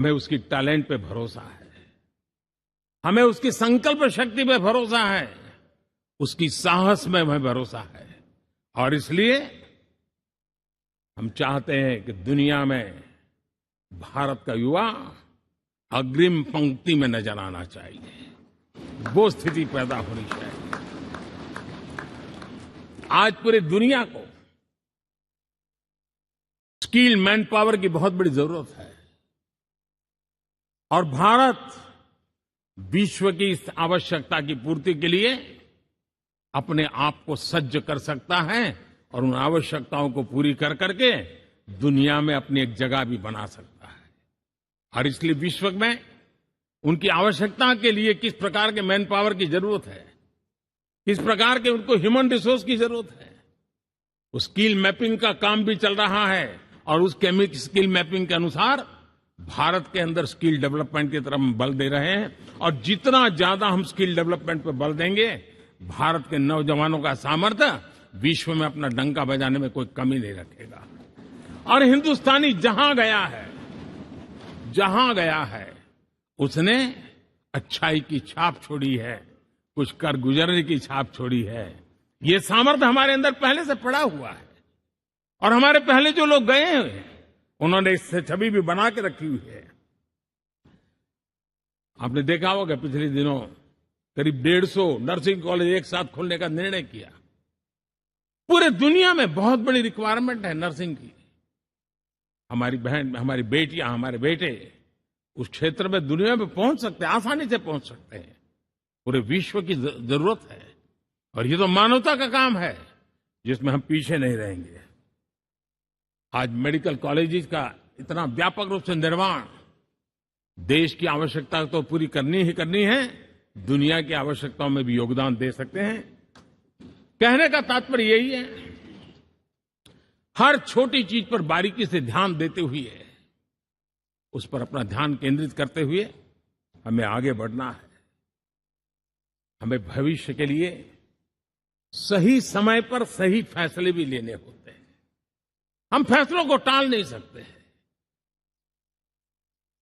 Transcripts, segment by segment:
हमें उसकी टैलेंट पे भरोसा है, हमें उसकी संकल्प शक्ति पे भरोसा है, उसकी साहस में हमें भरोसा है। और इसलिए हम चाहते हैं कि दुनिया में भारत का युवा अग्रिम पंक्ति में नजर आना चाहिए, वो स्थिति पैदा होनी चाहिए। आज पूरी दुनिया को स्किल मैन पावर की बहुत बड़ी जरूरत है और भारत विश्व की इस आवश्यकता की पूर्ति के लिए अपने आप को सज्ज कर सकता है और उन आवश्यकताओं को पूरी कर करके दुनिया में अपनी एक जगह भी बना सकता है। और इसलिए विश्व में उनकी आवश्यकता के लिए किस प्रकार के मैन पावर की जरूरत है, किस प्रकार के उनको ह्यूमन रिसोर्स की जरूरत है, उस स्किल मैपिंग का काम भी चल रहा है और उस स्किल मैपिंग के अनुसार भारत के अंदर स्किल डेवलपमेंट की तरफ हम बल दे रहे हैं। और जितना ज्यादा हम स्किल डेवलपमेंट पर बल देंगे, भारत के नौजवानों का सामर्थ्य विश्व में अपना डंका बजाने में कोई कमी नहीं रखेगा। और हिंदुस्तानी जहां गया है उसने अच्छाई की छाप छोड़ी है, कुछ कर गुजरने की छाप छोड़ी है। ये सामर्थ्य हमारे अंदर पहले से पड़ा हुआ है और हमारे पहले जो लोग गए हैं उन्होंने इससे छवि भी बना के रखी हुई है। आपने देखा होगा पिछले दिनों करीब 150 नर्सिंग कॉलेज एक साथ खोलने का निर्णय किया। पूरे दुनिया में बहुत बड़ी रिक्वायरमेंट है नर्सिंग की। हमारी बहन, हमारी बेटियां, हमारे बेटे उस क्षेत्र में दुनिया में पहुंच सकते हैं, आसानी से पहुंच सकते हैं। पूरे विश्व की जरूरत है और ये तो मानवता का काम है जिसमें हम पीछे नहीं रहेंगे। आज मेडिकल कॉलेजेस का इतना व्यापक रूप से निर्माण देश की आवश्यकता तो पूरी करनी ही करनी है, दुनिया की आवश्यकताओं में भी योगदान दे सकते हैं। कहने का तात्पर्य यही है, हर छोटी चीज पर बारीकी से ध्यान देते हुए, उस पर अपना ध्यान केंद्रित करते हुए हमें आगे बढ़ना है। हमें भविष्य के लिए सही समय पर सही फैसले भी लेने होते हैं। हम फैसलों को टाल नहीं सकते।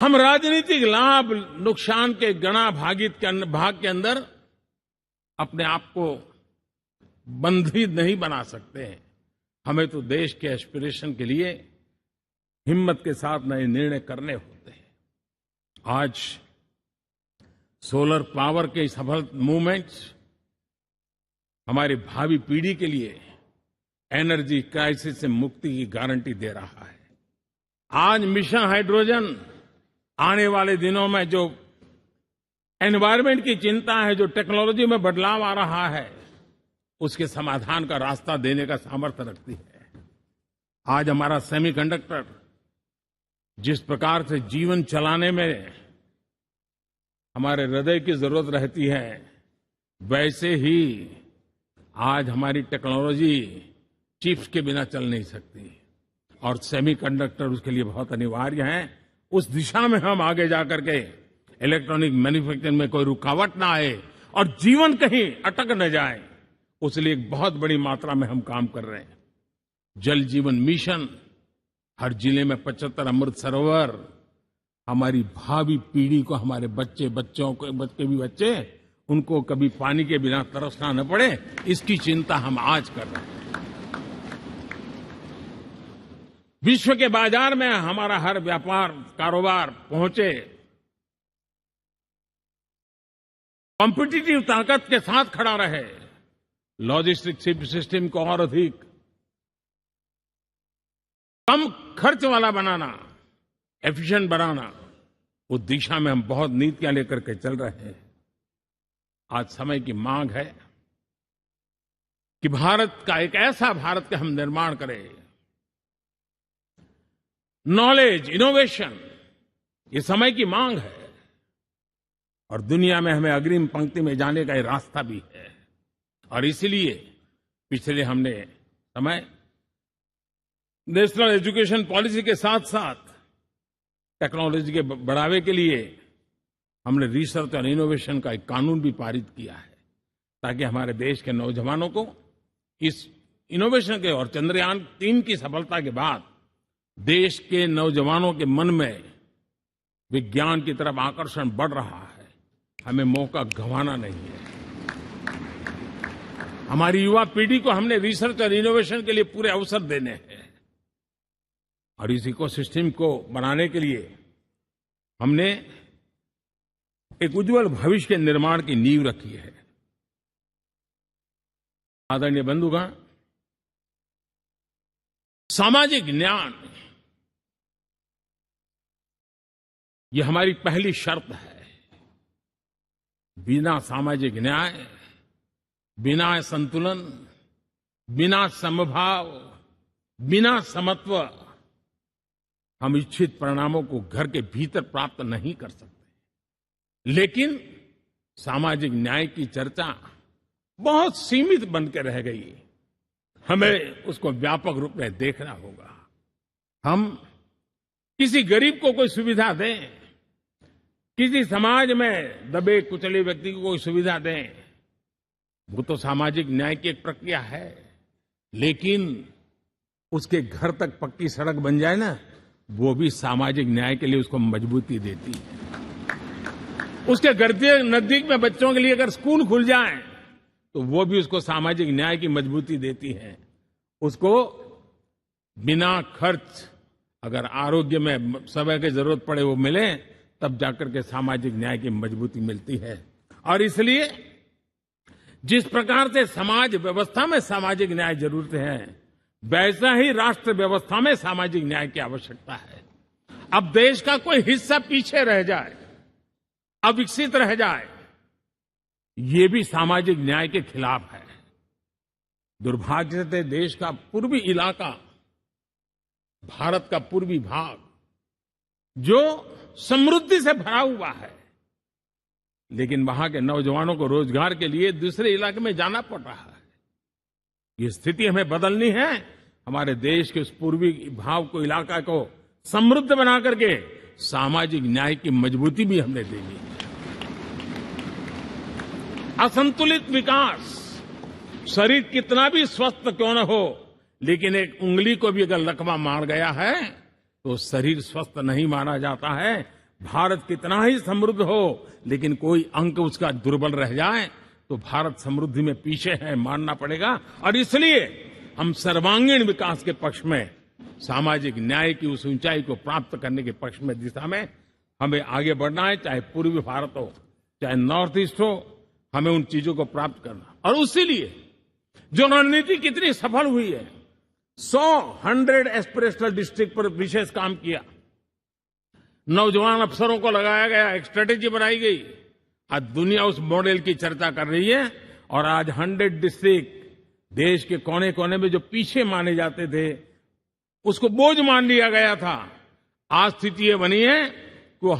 हम राजनीतिक लाभ नुकसान के गणा भाग के अंदर अपने आप को बंधित नहीं बना सकते हैं। हमें तो देश के एस्पिरेशन के लिए हिम्मत के साथ नए निर्णय करने होते हैं। आज सोलर पावर के सफल मूवमेंट्स हमारी भावी पीढ़ी के लिए एनर्जी क्राइसिस से मुक्ति की गारंटी दे रहा है। आज मिशन हाइड्रोजन आने वाले दिनों में जो एनवायरमेंट की चिंता है, जो टेक्नोलॉजी में बदलाव आ रहा है, उसके समाधान का रास्ता देने का सामर्थ्य रखती है। आज हमारा सेमीकंडक्टर जिस प्रकार से जीवन चलाने में हमारे हृदय की जरूरत रहती है, वैसे ही आज हमारी टेक्नोलॉजी चिप्स के बिना चल नहीं सकती और सेमीकंडक्टर उसके लिए बहुत अनिवार्य है। उस दिशा में हम आगे जाकर के इलेक्ट्रॉनिक मैन्युफैक्चरिंग में कोई रुकावट ना आए और जीवन कहीं अटक न जाए, उसलिए एक बहुत बड़ी मात्रा में हम काम कर रहे हैं। जल जीवन मिशन, हर जिले में 75 अमृत सरोवर, हमारी भावी पीढ़ी को, हमारे बच्चे उनको कभी पानी के बिना तरसना न पड़े, इसकी चिंता हम आज कर रहे हैं। विश्व के बाजार में हमारा हर व्यापार कारोबार पहुंचे, कॉम्पिटिटिव ताकत के साथ खड़ा रहे, लॉजिस्टिक सिस्टम को और अधिक कम खर्च वाला बनाना, एफिशिएंट बनाना, उस दिशा में हम बहुत नीतियां लेकर के चल रहे हैं। आज समय की मांग है कि भारत का एक ऐसा भारत का हम निर्माण करें। नॉलेज, इनोवेशन, ये समय की मांग है और दुनिया में हमें अग्रिम पंक्ति में जाने का ये रास्ता भी है। और इसलिए पिछले हमने समय नेशनल एजुकेशन पॉलिसी के साथ साथ टेक्नोलॉजी के बढ़ावे के लिए हमने रिसर्च और इनोवेशन का एक कानून भी पारित किया है, ताकि हमारे देश के नौजवानों को इस इनोवेशन के और चंद्रयान 3 की सफलता के बाद देश के नौजवानों के मन में विज्ञान की तरफ आकर्षण बढ़ रहा है। हमें मौका गंवाना नहीं है। हमारी युवा पीढ़ी को हमने रिसर्च और इनोवेशन के लिए पूरे अवसर देने हैं और इस इकोसिस्टम को बनाने के लिए हमने एक उज्जवल भविष्य के निर्माण की नींव रखी है। आदरणीय बंधुगण, सामाजिक न्याय ये हमारी पहली शर्त है। बिना सामाजिक न्याय, बिना संतुलन, बिना समभाव, बिना समत्व हम इच्छित परिणामों को घर के भीतर प्राप्त नहीं कर सकते। लेकिन सामाजिक न्याय की चर्चा बहुत सीमित बन के रह गई। हमें उसको व्यापक रूप में देखना होगा। हम किसी गरीब को कोई सुविधा दें, किसी समाज में दबे कुचले व्यक्ति को कोई सुविधा दें, वो तो सामाजिक न्याय की एक प्रक्रिया है। लेकिन उसके घर तक पक्की सड़क बन जाए ना, वो भी सामाजिक न्याय के लिए उसको मजबूती देती है। उसके घर के नजदीक में बच्चों के लिए अगर स्कूल खुल जाए तो वो भी उसको सामाजिक न्याय की मजबूती देती है। उसको बिना खर्च अगर आरोग्य में समय की जरूरत पड़े वो मिले, तब जाकर के सामाजिक न्याय की मजबूती मिलती है। और इसलिए जिस प्रकार से समाज व्यवस्था में सामाजिक न्याय जरूरत है, वैसा ही राष्ट्र व्यवस्था में सामाजिक न्याय की आवश्यकता है। अब देश का कोई हिस्सा पीछे रह जाए, अविकसित रह जाए, ये भी सामाजिक न्याय के खिलाफ है। दुर्भाग्य से देश का पूर्वी इलाका, भारत का पूर्वी भाग जो समृद्धि से भरा हुआ है, लेकिन वहां के नौजवानों को रोजगार के लिए दूसरे इलाके में जाना पड़ रहा है। ये स्थिति हमें बदलनी है। हमारे देश के उस पूर्वी भाग को, इलाका को समृद्ध बना करके सामाजिक न्याय की मजबूती भी हमने देनी है। असंतुलित विकास, शरीर कितना भी स्वस्थ क्यों न हो, लेकिन एक उंगली को भी अगर लकवा मार गया है तो शरीर स्वस्थ नहीं माना जाता है। भारत कितना ही समृद्ध हो, लेकिन कोई अंग उसका दुर्बल रह जाए तो भारत समृद्धि में पीछे है, मानना पड़ेगा। और इसलिए हम सर्वांगीण विकास के पक्ष में, सामाजिक न्याय की उस ऊंचाई को प्राप्त करने के पक्ष में, दिशा में हमें आगे बढ़ना है। चाहे पूर्वी भारत हो, चाहे नॉर्थ ईस्ट हो, हमें उन चीजों को प्राप्त करना। और उसी लिए जो रणनीति कितनी सफल हुई है, 100 एस्पिरेशनल डिस्ट्रिक्ट पर विशेष काम किया, नौजवान अफसरों को लगाया गया, एक स्ट्रेटेजी बनाई गई। आज दुनिया उस मॉडल की चर्चा कर रही है। और आज 100 डिस्ट्रिक्ट देश के कोने कोने में जो पीछे माने जाते थे, उसको बोझ मान लिया गया था। आज स्थिति ये बनी है कि वो